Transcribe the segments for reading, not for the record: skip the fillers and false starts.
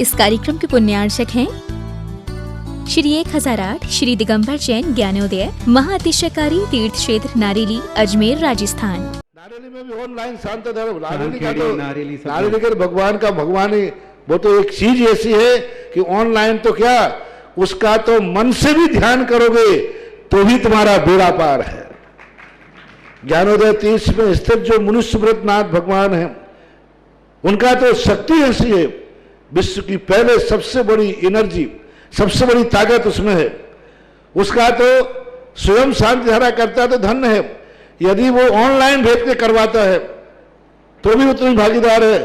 इस कार्यक्रम के पुण्यार्चक हैं श्री 1008 श्री दिगंबर जैन ज्ञानोदय महाअतिशयकारी तीर्थ क्षेत्र नारेली अजमेर राजस्थान। नारेली में भी ऑनलाइन शांत धर्म नारेली का भगवान का भगवान ही वो तो एक चीज ऐसी है कि ऑनलाइन तो क्या उसका तो मन से भी ध्यान करोगे तो भी तुम्हारा बेड़ा पार है। ज्ञानोदय तीर्थ में स्थित जो मुनि सुब्रतनाथ भगवान है उनका तो शक्ति ऐसी है, विश्व की पहले सबसे बड़ी एनर्जी सबसे बड़ी ताकत उसमें है। उसका तो स्वयं शांति धारा करता तो धन्य है, यदि वो ऑनलाइन भेज के करवाता है तो भी उतनी भागीदार है,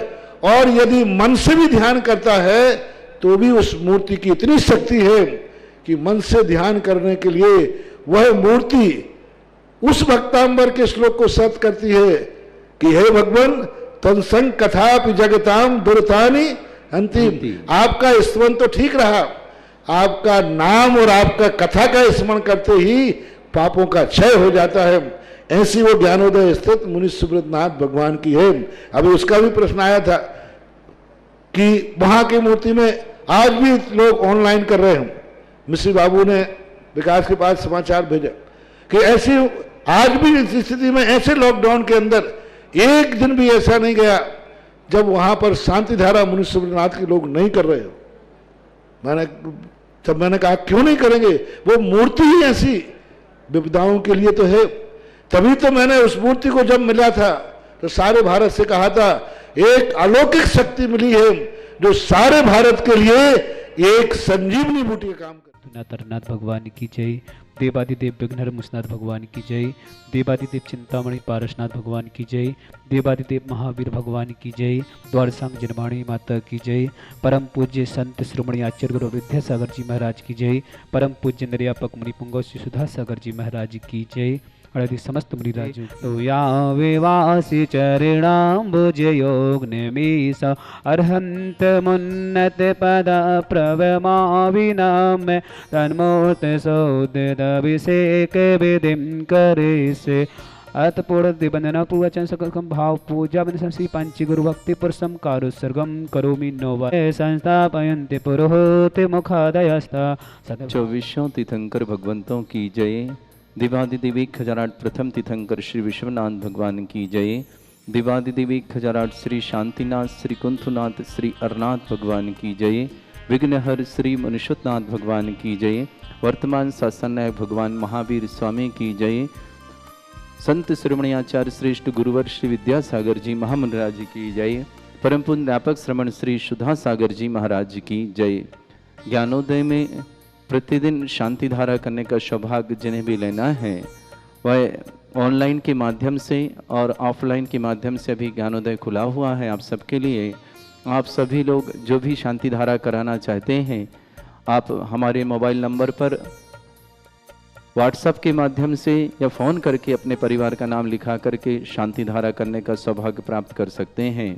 और यदि मन से भी ध्यान करता है तो भी उस मूर्ति की इतनी शक्ति है कि मन से ध्यान करने के लिए वह मूर्ति उस भक्तांबर के श्लोक को सत्य करती है कि हे भगवान तत्संग कथापि जगताम दुर्तानि अंतिम। आपका स्मरण तो ठीक रहा, आपका नाम और आपका कथा का स्मरण करते ही पापों का क्षय हो जाता है। ऐसी वो ज्ञानोदय स्थित मुनि सुब्रतनाथ भगवान की है। अभी उसका भी प्रश्न आया था कि वहां की मूर्ति में आज भी लोग ऑनलाइन कर रहे हैं। मिश्री बाबू ने विकास के पास समाचार भेजा कि ऐसी आज भी इस स्थिति में ऐसे लॉकडाउन के अंदर एक दिन भी ऐसा नहीं गया जब वहां पर शांति धारा मुनि सुब्रतनाथ के लोग नहीं कर रहे हो। मैंने कहा क्यों नहीं करेंगे, वो मूर्ति ही ऐसी विपदाओं के लिए तो है। तभी तो मैंने उस मूर्ति को जब मिला था तो सारे भारत से कहा था एक अलौकिक शक्ति मिली है जो सारे भारत के लिए एक संजीवनी बूटी का काम करती है। तरनाथ भगवान की जय, देवादिदेव विघ्नहर मुसनाथ भगवान की जय, देवादिदेव चिंतामणि पारसनाथ भगवान की जय, देवादिदेव महावीर भगवान की जय, द्वारसांग जनवाणी माता की जय, परम पूज्य संत श्रोमणी आचार्य गुरु विद्यासागर जी महाराज की जय, परम पूज्य निर्यापक मुनि पुंगव श्री सुधा सागर जी महाराज की जय, आदि समस्त मुनिराजों तो या विवासी चरणाम्बुज योग निमीश अर्हंत मुन्नत पद प्रवमा विनाम तन्मूर्त सौदित अभिषेक विधिम करे से अतपूर्ण दिबंधना पूर्वचन सकलकम भाव पूजा बन श्री पंच गुरु भक्ति पुरुषम कारो सर्गम करोमि नोवा संस्थापयन्ते पुरोहित मुखादयस्ता। 24 तीर्थंकर भगवंतों की जय। दिवादिदेवी खजाराट प्रथम तीर्थंकर श्री विश्वनाथ भगवान की जय। दिवादिदेवी खजाराट श्री शांतिनाथ श्री कुंथुनाथ श्री अरनाथ भगवान की जय। विघ्नहर श्री मनुष्यनाथ भगवान की जय। वर्तमान शासन नायक भगवान महावीर स्वामी की जय। संत श्रोमणी आचार्य श्रेष्ठ गुरुवर श्री विद्यासागर जी महामंडराज की जय। परम पुण्यापक श्रमण श्री सुधा सागर जी महाराज की जय। ज्ञानोदय में प्रतिदिन शांति धारा करने का सौभाग्य जिन्हें भी लेना है वह ऑनलाइन के माध्यम से और ऑफलाइन के माध्यम से अभी ज्ञानोदय खुला हुआ है आप सबके लिए। आप सभी लोग जो भी शांति धारा कराना चाहते हैं आप हमारे मोबाइल नंबर पर व्हाट्सएप के माध्यम से या फ़ोन करके अपने परिवार का नाम लिखा करके शांति धारा करने का सौभाग्य प्राप्त कर सकते हैं।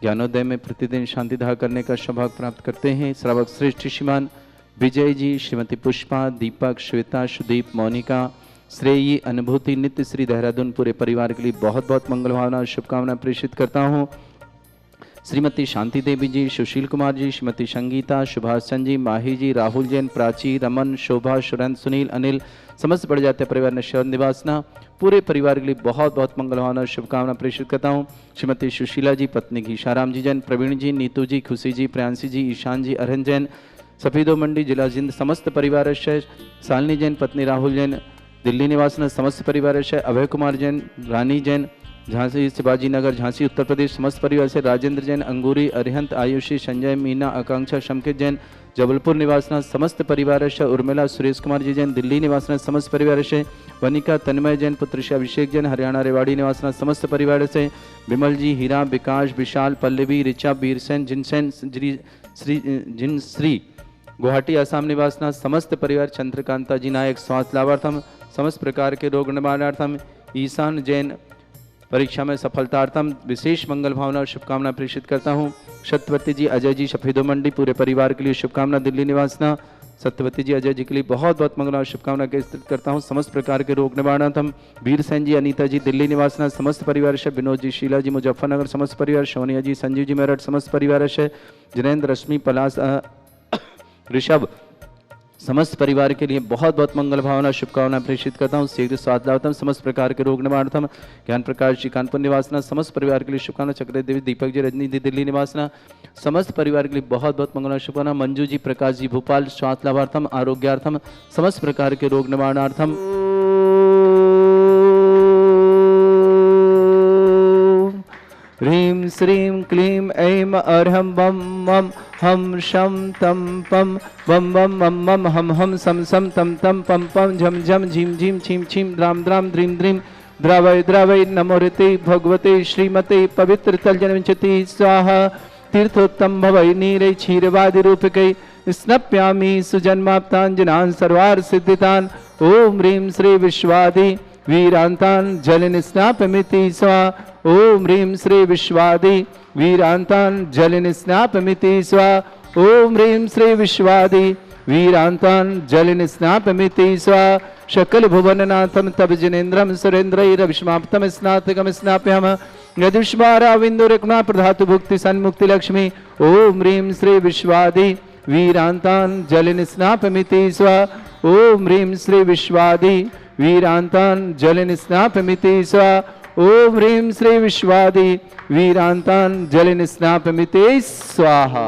ज्ञानोदय में प्रतिदिन शांति धारा करने का सौभाग्य प्राप्त करते हैं श्रावक श्रेष्ठ श्रीमान विजय जी, श्रीमती पुष्पा, दीपक, श्वेता, सुदीप, मोनिका, श्रेयी, अनुभूति, नित्य श्री देहरादून पूरे परिवार के लिए बहुत बहुत मंगल भावना शुभकामना प्रेषित करता हूँ। श्रीमती शांति देवी जी, सुशील कुमार जी, श्रीमती संगीता, सुभाषचंद्र जी, माही जी, राहुल जैन, प्राची, रमन, शोभा, सुरेंद्र, सुनील, अनिल, समस्त बढ़ जाते परिवार ने शरण निवासना पूरे परिवार के लिए बहुत बहुत मंगल भावना शुभकामना प्रेषित करता हूँ। श्रीमती सुशीला जी, पत्नी घीशाराम जी जैन, प्रवीण जी, नीतू जी, खुशी जी, प्रियांशी जी, ईशान जी, अरहन जैन, सफीदो मंडी जिला जिंद समस्त परिवार है। शालिनी जैन, पत्नी राहुल जैन, दिल्ली निवासन समस्त परिवार है। अभय कुमार जैन, रानी जैन, झांसी शिवाजी नगर झांसी उत्तर प्रदेश समस्त परिवार से। राजेंद्र जैन, अंगूरी, अरिहंत, आयुषी, संजय, मीना, आकांक्षा, शमकित जैन, जबलपुर निवासना समस्त परिवार है। उर्मिला, सुरेश कुमार जी जैन, दिल्ली निवासना समस्त परिवार है। वनिका, तन्मय जैन, पुत्र श्री अभिषेक जैन, हरियाणा रेवाड़ी निवासना समस्त परिवार से। विमल जी, हीरा, विकास, विशाल, पल्लवी, ऋचा, बीरसेन, जिनसेन, जिनश्री, गुवाहाटी आसाम निवासना समस्त परिवार। चंद्रकांता जी नायक, स्वास्थ्य लाभार्थम समस्त प्रकार के रोग निवारणार्थम। ईशान जैन, परीक्षा में सफलतार्थम विशेष मंगल भावना और शुभकामना प्रेषित करता हूँ। सत्यवती जी, अजय जी, सफेदो मंडी पूरे परिवार के लिए शुभकामना दिल्ली निवासना। सत्यवती जी, अजय जी के लिए बहुत बहुत मंगल और शुभकामना के स्तुति करता हूँ। समस्त प्रकार के रोग निवारणार्थम वीर सेन जी, अनीता जी दिल्ली निवासना, समस्त परिवार से विनोद जी, शीला जी मुजफ्फरनगर, समस्त परिवार सोनिया जी, संजीव जी मेरठ, समस्त परिवार से जिनेन्द्र, रश्मि, पलाश, ऋषभ, समस्त परिवार के लिए बहुत बहुत मंगल भावना शुभकामना प्रेषित करता हूँ। शीघ्र स्वास्थ्यम, समस्त प्रकार के रोग निवारणार्थम ज्ञान प्रकाश जी कानपुर निवासना, समस्त परिवार के लिए शुभकामना। चक्र देवी, दीपक जी, रजनी जी दिल्ली निवासना, समस्त परिवार के लिए बहुत बहुत मंगल शुभकामना। मंजू जी, प्रकाश जी भोपाल, स्वास्थ्य लाभार्थम, आरोग्यार्थम, समस्त प्रकार के रोग निवारणार्थम ह्रीं श्रीं क्लीं ऐं अर्हं बम मम हम शम तम पम बम बम मम मम हम हम सम सम तम तम पम पम झम झम झीम झीम छीम छीम द्राम द्राम द्रीम द्रीम द्रावय द्रावय नमोरते भगवते श्रीमते पवित्र तलजनविंशति स्वाहा। तीर्थोत्तम भवै नीरे क्षीरवादि रूपकै स्नप्यामि सुजन्माप्तांजनान् सर्वार्थ सिद्धितान्। ओम ह्रीं श्री विश्वादि वीरांतान् जलिन स्नापमिति स्वाहा। ओम ह्रीं श्री विश्वादि वीरांतान् जलिन स्नापमिति स्वाहा। ओम ह्रीं श्री विश्वादि वीरांतान् जलिन स्नापमिति स्वाहा। शकल भुवननाथम तब जिनेन्द्रम सुरेन्द्रैरविष्माप्तम स्नातकम स्नाप्यम यदुष्माराविन्दुरकुणा प्रधातु भुक्ति सन्मुक्ति लक्ष्मी। ओम ह्रीं श्री विश्वादि वीरांतान् जलिन स्नापमिति स्वाहा। ओम ह्रीं श्री विश्वादि वीरांतान् जलिन स्नापमिति स्वाहा। ओम ह्रीं श्री विश्वादि वीरांतान् जलिन स्नापमिति स्वाहा।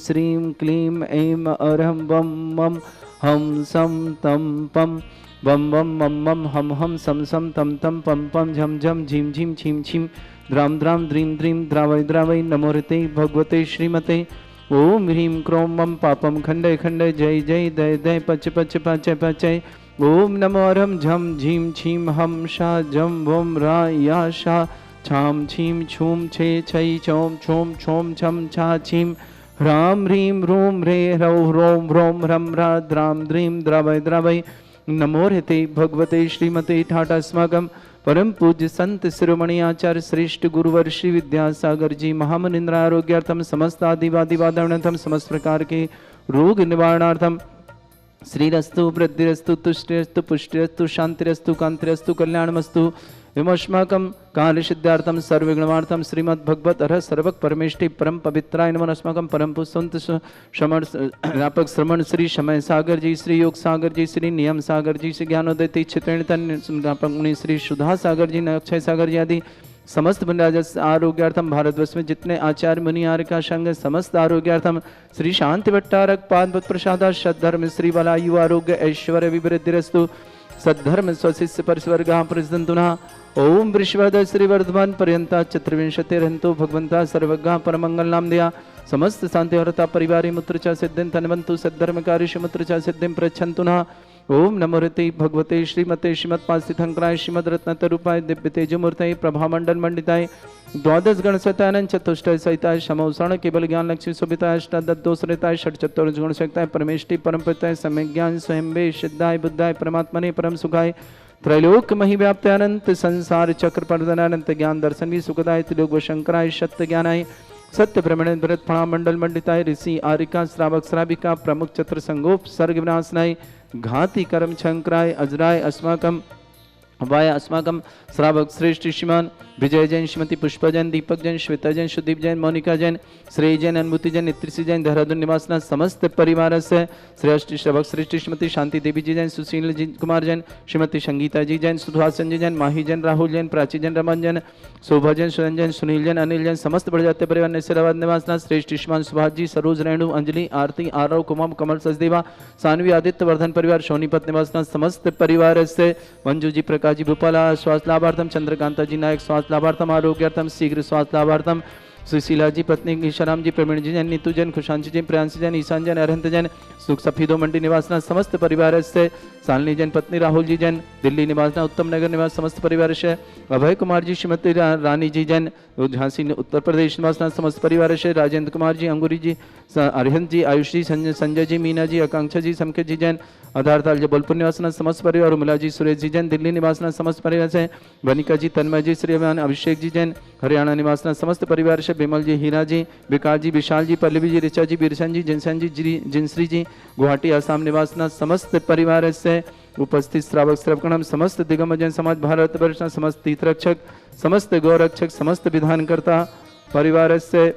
श्रीं क्लीं ऐं अर्हं बम मम हम सम तम पम बम बम मम मम हम हम सम सम तम तम पम पम झम झम झीम झीम छीम छीम द्राम द्राम द्रीम द्रीम द्रावय द्रावय नमोरते भगवते श्रीमते। ओम ह्रीं क्रों मम पापम खंडय खंडय जय जय दय दय पच पच पचय पचय। ओम नमो अर्हं झम झीम छीम हम शा जम भोम रा या शा छाम छीम छूम छे छै चौम छोम छोम छम छा छीम ह्राम ह्रीं ह्रूम ह्रे ह्रौ ह्रोम ह्रोम ह्रम ह्रा द्राम द्रीम द्रावय द्रावय नमोरते भगवते श्रीमते ठाटा अस्माकं परम पूज्य संत शिरोमणि आचार्य श्रेष्ठ गुरुवर श्री विद्यासागर जी महामनिंद्र आरोग्यार्थम समस्त आदिवादिवादनार्थम समस्त प्रकार के रोग निवारणार्थम श्रीरस्तु वृद्धिरस्तु तुष्टिरस्तु पुष्टिरस्तु शांतिरस्तु कांतिरस्तु कल्याणमस्तु विमोष्माकं काल सिद्धार्थम सर्वगुणार्थम श्रीमद् भगवत अरह सर्वक परमेष्टि परम पवित्राय नमः। अस्माकं परम पुष्पंत श्रमण व्यापक श्रमण श्री समय सागर जी, श्री योग सागर जी, श्री नियम सागर जी, श्री ज्ञानोदय तीक्षेत्रण तन श्री सुधा सागर जी, अक्षय सागर जी आदि समस्त बंदाजस आरोग्यार्थम भारतवर्ष में जितने आचार्य मुनि आर्य संघ समस्त आरोग्यार्थम श्री शांति भट्टारक पाद प्रसाद सद्धर्म श्री बलायु आरोग्य ऐश्वर्य विवृद्धिरस्तु सद्धर्म स्वशिष्य परिस्वर्गा प्रसदंतुना। ओम वृषभद श्री वर्धमान पर्यंता चतुर्विंशतिरंतो भगवंता सर्वज्ञ परमंगल नाम दिया समस्त शांति हरता परिवारी मूत्र च सिद्धिं तन्वन्तु सद्धर्म कार्य मूत्र च सिद्धिं प्रच्छन्तु नः। ओम नमोरते भगवते श्रीमते श्रीमत्पास्थितंकराय श्रीमद रत्नतरूपाय दिव्य तेजमूर्तये प्रभामंडल मंडिताय द्वादश गण सतानन चतुष्टय सहिताय समौसरण केवल ज्ञान लक्ष्मी शोभिताय अष्टादशोसरिताय षट चतुर्थ गुण सहिताय परमेष्टि परम पिताय सम्यक ज्ञान स्वयं वे सिद्धाय बुद्धाय परमात्मने परम सुखाय त्रैलोक मही व्याप्त अनंत संसार चक्र प्रदनानंत ज्ञान दर्शन भी सुखदाय त्रिलोक शंकराय सत्य ज्ञानाय सत्य ब्रह्मण भरत फणा मंडल मंडिताय ऋषि आरिका श्रावक श्राविका प्रमुख चत्र संगोप सर्ग विनाशनाय घाति कर्म शंकराय अजराय अस्माकम वाय अस्माकं श्रावक श्रेष्ठ श्रीमान विजय जैन, श्रीमती पुष्पा जैन, दीपक जैन, श्वेता जैन, सुदीप जैन, मोनिका जैन, श्रेय जैन, अनुभूति जैन, नित्रिसी जैन, देहरादून निवासना समस्त परिवार से श्रेष्ठ श्रावक श्रेष्ठ श्रीमती शांति देवी जी जैन, सुशील जी कुमार जैन, श्रीमती संगीता जी जैन, सुधासन जी जैन, माही जैन, राहुल जैन, प्राची जैन, रमन जैन, शोभा जैन, सुरंजन, सुनील जैन, अनिल जैन, समस्त बढ़ जाते परिवार नसीराबाद निवासना श्रेष्ठ श्रीमान सुभाष जी, सरोज, रेणु, अंजलि, आरती, आरव, कुमाम, कमल, सचदेवा, सानवी, आदित्य वर्धन परिवार सोनीपत निवासना समस्त परिवार से मंजू जी, प्रकाश जी, भूपाला स्वास्थ्य लाभार्थम, चंद्रकांता जी नायक स्वास्थ्य लाभार्थम, आरोग्यार्थम, शीघ्र स्वास्थ्य लाभार्थम, सुशीला जी पत्नी ईशाराम जी, प्रवीण जी जैन, नीतू जैन, खुशांशी जैन, प्रियांशी जैन, ईशान जैन, अरहंत जैन, सुख सफीदो मंडी निवासना समस्त परिवार से सालनी जैन पत्नी राहुल जी जैन, दिल्ली निवासना उत्तम नगर निवास समस्त परिवार से अभय कुमार जी, श्रीमती रानी जी जैन, झांसी उत्तर प्रदेश निवासना समस्त परिवार से राजेंद्र कुमार जी, अंगूरी जी, अरहंत जी, आयुष जी, संजय जी, मीना जी, आकांक्षा जी, समकेत जी जैन, आधारताल जबलपुर निवासना समस्त परिवार, उमला जी, सुरेश जी जैन, दिल्ली निवासना समस्त परिवार से वनिका जी, तन्मय जी, श्रीमान अभिषेक जी जैन, हरियाणा निवासना समस्त परिवार से विमल जी, हीरा जी, विकास जी, विशाल जी, पल्लवी जी, ऋचा जी, बिरसन जी, जिनसन जी, जिनश्री जी, गुवाहाटी आसाम निवासना समस्त परिवार से उपस्थित श्रावक श्रवकणम समस्त दिगंबरजन समाज भारत वर्ष समस्त तीर्थरक्षक समस्त गौरक्षक समस्त विधानकर्ता परिवार से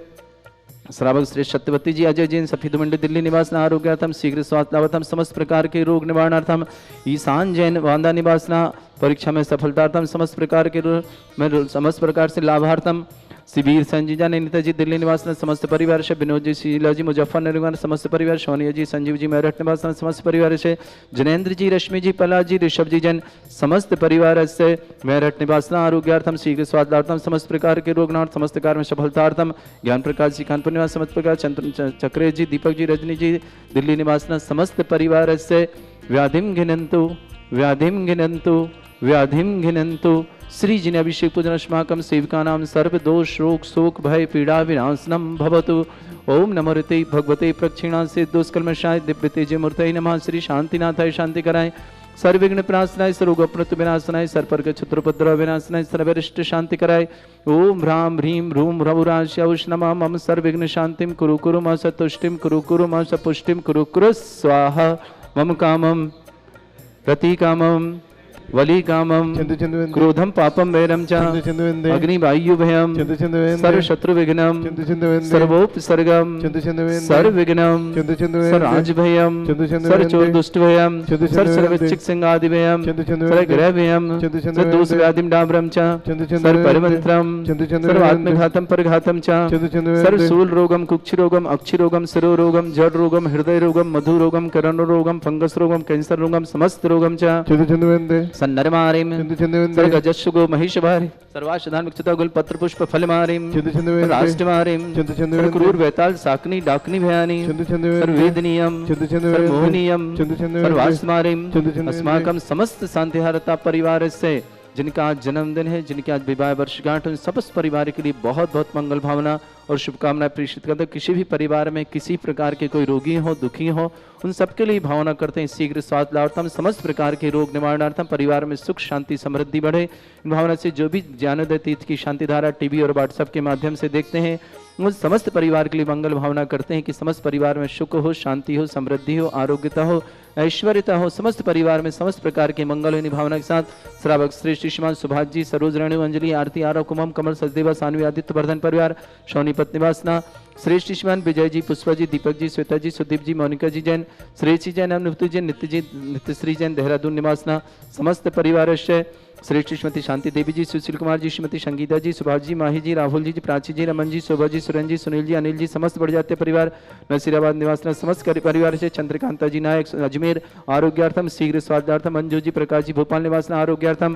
श्रावक श्री सत्यवती जी, अजय जैन, सफीद मंडी दिल्ली निवासना आरोग्यार्थम, शीघ्र स्वास्थ्य लाभार्थम, समस्त प्रकार के रोग निवारणार्थम, ईशान जैन, वांदा निवासना परीक्षा में सफलतार्थम, समस्त प्रकार के समस्त प्रकार से लाभार्थम, शिबीर संजीजा ने नेताजी दिल्ली निवासना समस्त परिवार से विनोद जी, शीला जी, मुजफ्फरनगर समस्त परिवार, सोनिया जी, संजीव जी, मेरठ निवासना समस्त परिवार से जनेन्द्र जी, रश्मि जी, पला जी, ऋषभ जी जैन समस्त परिवार से मेरठ निवासना आरोग्यार्थम, शीघ्र स्वास्थ्यार्थम, समस्त प्रकार के रोगनाथ समस्त कार्य में सफलतार्थम, ज्ञान प्रकाश जी, कानपुर निवास समस्त प्रकार, चक्रेश जी, दीपक जी, रजनी जी, दिल्ली निवासना समस्त परिवार से व्याधिम घिनंतु व्याधिम घिनंतु व्याधिम घिनंतु श्री जिन अभिषेक पूजन अस्माकं सेविकानां सर्व दोष रोग शोक भय पीड़ा विनाशनम भवतु। ओम नमो ऋते भगवते प्रक्षिणा से दोषकल्मषाय दिव्य तेज मूर्तये नमः। श्री शांतिनाथाय शांति कराय, सर्वविघ्न प्रणाशनाय, सर्वरोगप्रत विनाशनाय, सर्पर्ग क्षत्रुपद्रव विनाशनाय, सर्वरिष्ट शांति कराय। ओम ह्रां ह्रीं ह्रूं ह्रौराश्यौष नमः। मम सर्वविघ्न शांतिं कुरु कुरु म सतुष्टिं कुरु कुरु म सपुष्टिं कुरु कुरु स्वाहा। मम कामं प्रतीकामं वली कामम क्रोधम पापम वैरम च अग्निवायु भयम सर्व शत्रु विघ्नम सर्वोपसर्गम सर्व विघ्नम सर्वराज भयम सर्व चोर दुष्ट भयम सर्वचिक संगादि भयम सर्व ग्रह भयम सर्व दोष व्याधिम डाम्रम च सर्व परिमंत्रम सर्व आत्मघातम परघातम च सर्व शूल रोगम कुक्षि रोगम अक्षि रोगम शिरो रोगम जड़ रोगम हृदय रोगम मधु रोगम कर्ण रोगम फंगस रोगम कैंसर रोगम समस्त रोगम च सन्नरमारिम सर्गजस्सुगो महिषभारि सर्वाशधान विक्षता गुल पत्र पुष्प फल मारिम राष्ट्रमारिम क्रूर वैताल साकनी डाकनी भयानी सर्ववेदनीयम सर्वमोहनीयम सर्वास्मारिम अस्माकं समस्त शांतिहारता परिवार से जिनका आज जन्मदिन है, जिनके आज विवाह वर्षगांठ, उन समस्त परिवार के लिए बहुत बहुत मंगल भावना और शुभकामनाएं प्रेषित करते हैं। किसी भी परिवार में किसी प्रकार के कोई रोगी हो, दुखी हो, उन सबके लिए भावना करते हैं शीघ्र स्वास्थ्य लाभार्थम, समस्त प्रकार के रोग निवारणार्थम, परिवार में सुख शांति समृद्धि बढ़े। इन भावना से जो भी ज्ञानोदय तीर्थ की शांति धारा टीवी और व्हाट्सएप के माध्यम से देखते हैं, उन समस्त परिवार के लिए मंगल भावना करते हैं कि समस्त परिवार में सुख हो, शांति हो, समृद्धि हो, आरोग्यता हो, ऐश्वर्यता हो, समस्त परिवार में समस्त प्रकार के मंगल हो। भावना के साथ श्रावक श्रेष्ठ श्रीमान सुभाष जी, सरोज, रेणु, अंजलि, आरती, आरव, कुमम, कमल, सचदेवा, सानवी, आदित्य वर्धन परिवार सोनीपत निवासना श्रेष्ठ श्रीमान विजय जी, पुष्पा जी, दीपक जी, श्वेता जी, सुदीप जी, मोनिका जी जैन, श्रेष्ठ जैन, अनुभूति जैन, नित्य जी, नित्यश्री जैन, देहरादून निवासना समस्त परिवार से श्रेष्ठ श्रीमती शांति देवी जी, सुशील कुमार जी, श्रीमती संगीता जी, सुभाष जी, माही जी, राहुल जी, प्राची जी, रमन जी, शोभा जी, सुरन जी, सुनील जी, अनिल जी, समस्त बढ़ जाते परिवार नसीराबाद निवासना समस्त परिवार से चंद्रकांता जी नायक अजमेर आरोग्यार्थम, शीघ्र स्वास्थ्यार्थम, मंजू जी, प्रकाश जी, भोपाल निवासना आरोग्यार्थम,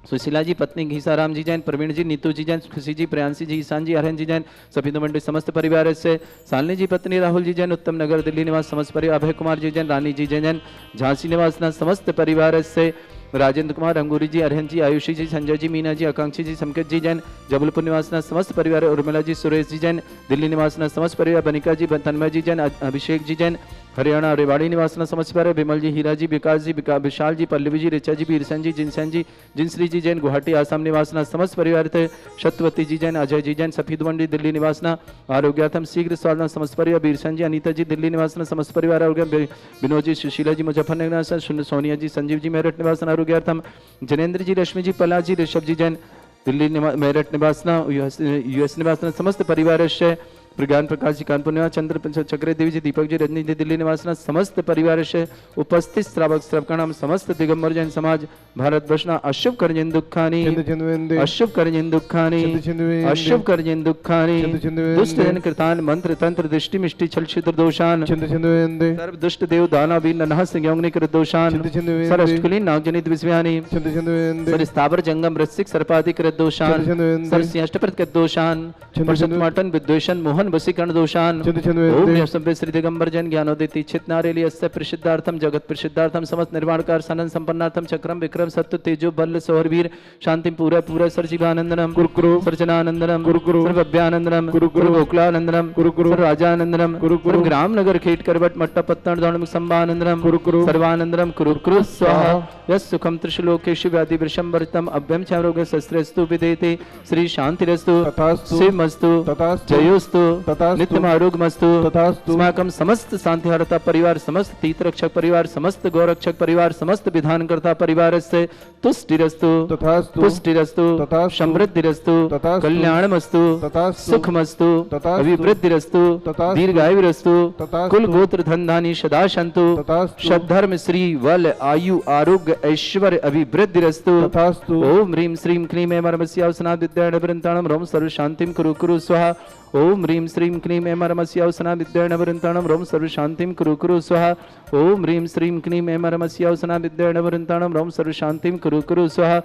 सुशीला जी पत्नी घीसाराम जी जैन, प्रवीण जी, नीतू जी जैन, खुशी जी, प्रियांशी जी, ईशान जी, अरहन जी जैन, सफीद मंडी समस्त परिवार से सालनी जी पत्नी राहुल जी जैन, उत्तम नगर दिल्ली निवास समस्त परिवार, अभय कुमार जी जैन, रानी जी जैन, झांसी निवासना समस्त परिवार से राजेंद्र कुमार, अंगूरी जी, अरहन जी, आयुषी जी, संजय जी, मीना जी, आकांक्षी जी, समकेत जी जैन, जबलपुर निवासना समस्त परिवार, उर्मिला जी, सुरेश जी जैन, दिल्ली निवासना समस्त परिवार, बनिका जी, तन्मय जी जैन, अभिषेक जी जैन, हरियाणा रेवाड़ी निवासना समझ पा रहे विमल जी, हीरा जी, विकास जी, विशाल जी, पल्लवी जी, रिचा जी, बीरसन जी, जिनसन जी, जिनश्री जी जैन गुवाहाटी आसाम निवासना समस्त परिवार थे, सत्यवती जी जैन, अजय जी जैन, सफीदवन जी दिल्ली निवासना आरोग्यार्थम शीघ्र स्वास्थ्य समस्त परिवार, बीरसन जी, अनीता जी दिल्ली निवासना समस्त परिवार आरोग्य, विनोद जी, सुशीला जी मुजफ्फरनगर निवासना, सोनिया जी, संजीव जी मेरठ निवासना आरोग्यार्थम, जनेन्द्र जी, रश्मि जी, पला जी, ऋषभ जी जैन दिल्ली मेरठ निवासना यूएस निवासना समस्त परिवार प्रज्ञान प्रकाश जी कानपुर निवास, चंद्र चक्रे देवी जी, दीपक जी, रजनी जी दिल्ली निवासना समस्त परिवार से उपस्थित श्रावक श्रवकाणाम समस्त दिगंबर जैन समाज भारत वर्षना अशुभ कर्जन दुखानी अशुभ कर्जन दुखानी अशुभ कर्जन दुखानी दुष्ट जन कृतान मंत्र तंत्र दृष्टि मिष्टि छल छिद्र दोषान सर्व दुष्ट देव दाना वीर ननः संयोगनि कृत दोषान सरष्कुली नागजनित विस्व्यानि सर स्थावर जंगम रसिक सर्पादि कृत दोषान सर सिंहष्टप्रत कृत दोषान परशुत्माटन विद्वेषण मोहन वसीकरण दोषान ओम यशंबे श्री दिगंबर जन ज्ञानोदिति चित नारेली अस्य प्रसिद्धार्थम जगत प्रसिद्धार्थम समस्त निर्वाणकार सनन संपन्नार्थम चक्रम विक्रम सत्य तेजो बल सोहरवीर शांति पूरा पूरा सर्जिवानंदनम कुरुकुरु सर्जनानंदनम कुरुकुरु सर्वभ्यानंदनम कुरुकुरु गोकुलानंदनम कुरुकुरु राजानंदनम कुरुकुरु ग्राम नगर खेट करवट मट्टा पत्तन दौड़मुख संभानंदनम कुरुकुरु सर्वानंदनम कुरुकुरु स्वाहा यस सुखम त्रिशलोकेषु व्याधि वृषंभरितम अभ्यम क्षमरोग शस्त्रस्तु विदेते श्री शांतिरस्तु शिवमस्तु जयोस्तु नित्यम आरोग्यमस्तु अस्माकं समस्त शांतिहरता परिवार, समस्त तीर्थरक्षक परिवार, समस्त गौरक्षक परिवार, समस्त विधानकर्ता परिवार से तुष्टिरस्तु पुष्टिरस्तु समृद्धिरस्तु कल्याणमस्तु सुखमस्तु अभिवृद्धिरस्तु दीर्घायुरस्तु कुल गोत्र धन धानी सदा सन्तु सद्धर्म श्री वल आयु आरोग्य ऐश्वर्य अभिवृद्धिरस्तु ओम ह्रीं श्रीं क्लीं ऐं मर्मस्यावसना विद्याणवृन्ताणं रोम सर्व शांतिं कुरु कुरु स्वाहा ओम ह्रीं श्रीं क्लीं ऐं मर्मस्यावसना विद्याणवृन्ताणं रोम सर्व शांतिं कुरु कुरु स्वाहा ओम ह्रीं श्रीं क्लीं ऐं मर्मस्यावसना विद्याणवृन्ताणं रोम सर्व शांतिं कुरु कुरु स्वाहा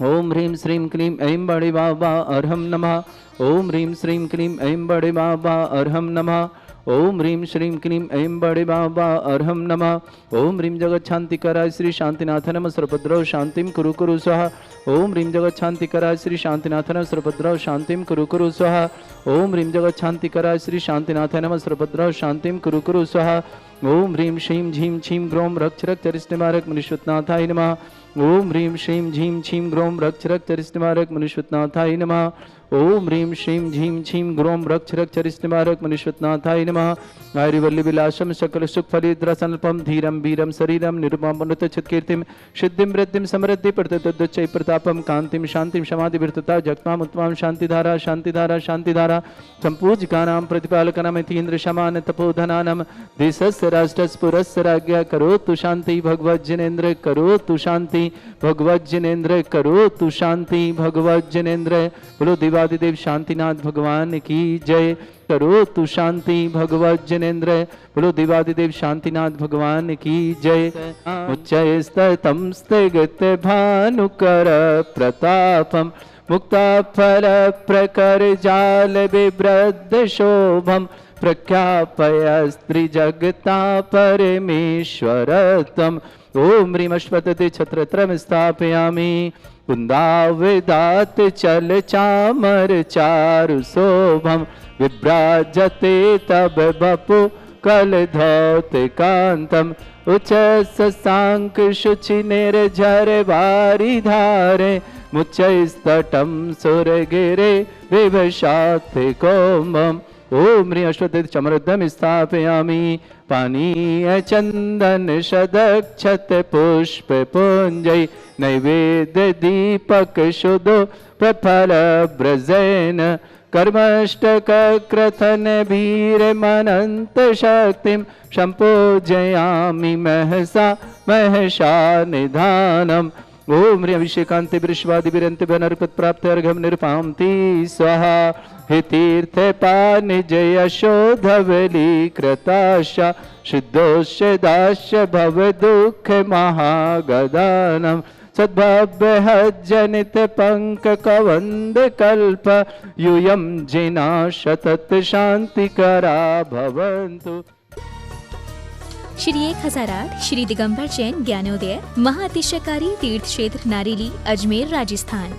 ओम ह्रीं श्रीं क्लीं ऐं बड़े बाबा अर्हं नमः ओम ह्रीं श्रीं क्लीं ऐं बड़े बाबा अर्हं नमः ओम ह्रीं श्रीं क्लीं ऐं बड़े बाबा अर्हं नमः ओम ह्रीं जगत शांतिकराय श्री शांतिनाथ नमः सर्वभद्रौ शांतिं कुरु कुरु स्वाहा ओम ह्रीं जगत शांतिकराय श्री शांतिनाथ नमः सर्वभद्रौ शांतिं कुरु कुरु स्वाहा ओम ह्रीं जगत शांतिकराय श्री शांतिनाथ नमः सर्वभद्रौ शांतिं कुरु कुरु स्वाहा ओम ह्रीं श्रीं झीं छीं ग्रों रक्ष रक्ष चरिष्टमारक मनुष्यनाथाय नमः ओम ह्रीं श्रीं झीं छीं ग्रों रक्ष रक्ष चरिष्टमारक मनुष्यनाथाय नमः ओम ह्रीं श्रीं झीं छीं ग्रों रक्ष रक्ष चरिष्टमारक मनुष्यनाथाय नमः आयुर्वल्ली विलासम सकल सुख फलिद्रसल्पम धीरम वीरम शरीरम निरुपमनुत चित्कीर्तिम सिद्धिं वृद्धिं समृद्धि प्रततोच्चै प्रतापम कांतिम शांतिम समाधि विरतता जगताम उत्तमाम शांतिधारा शांतिधारा शांतिधारा संपूज्यकानां प्रतिपालकानां यतीन्द्र शमान तपोधनानां देशस्य राष्ट्रस्य पुरस्य राज्ञा करोतु शांति भगवत् जिनेन्द्र करोतु शांति भगवत् जिनेन्द्र करोतु शांति भगवत् जिनेन्द्र बोलो देवादिदेव शांतिनाथ भगवान की जय करोतु शांति भगवत् जिनेन्द्र बोलो देवादिदेव शांतिनाथ भगवान की जय उच्चैस्ततं स्थिगत भानुकर प्रतापम मुक्ता फल प्रकर जाल विवृद्ध शोभम प्रख्यापय स्त्री जगता परमेश्वरत्वम् ओम ह्रीं अश्वत्थे छत्रत्रम स्थापयामि कुन्दावेदात चल चामर चारु शोभम विभ्राजते तब बपु कल धौत कांतम उच्च शशांक शुचि निर्झर वारी धारे मुच्च स्तटम सुरगिरे विभशात कोमम ओम ह्रीं अश्वत्थे चमरद्दम स्थापयामि पानीय चंदन सदक्षत पुष्प पुंजय नैवेद्य दीपक शुद्धो प्रफल ब्रजेन कर्मष्टक क्रथन भीर मनंत शक्तिम संपूजयामि महसा महसा निधानम ओम ह्रीं अभिषेकांते वृषवादि विरंति बनर्पत प्राप्त अर्घम निरपामति स्वाहा हे तीर्थ पानि जय शोधवली कृताशा सिद्धोष्य दास्य भव दुख महागदानम सद्भव्य हज्जनित पंक कवंद कल्प यूयम जिना शतत शांतिकरा भवन्तु। श्री 1008 श्री दिगंबर जैन ज्ञानोदय महाअतिशयकारी तीर्थ क्षेत्र नारेली अजमेर राजस्थान।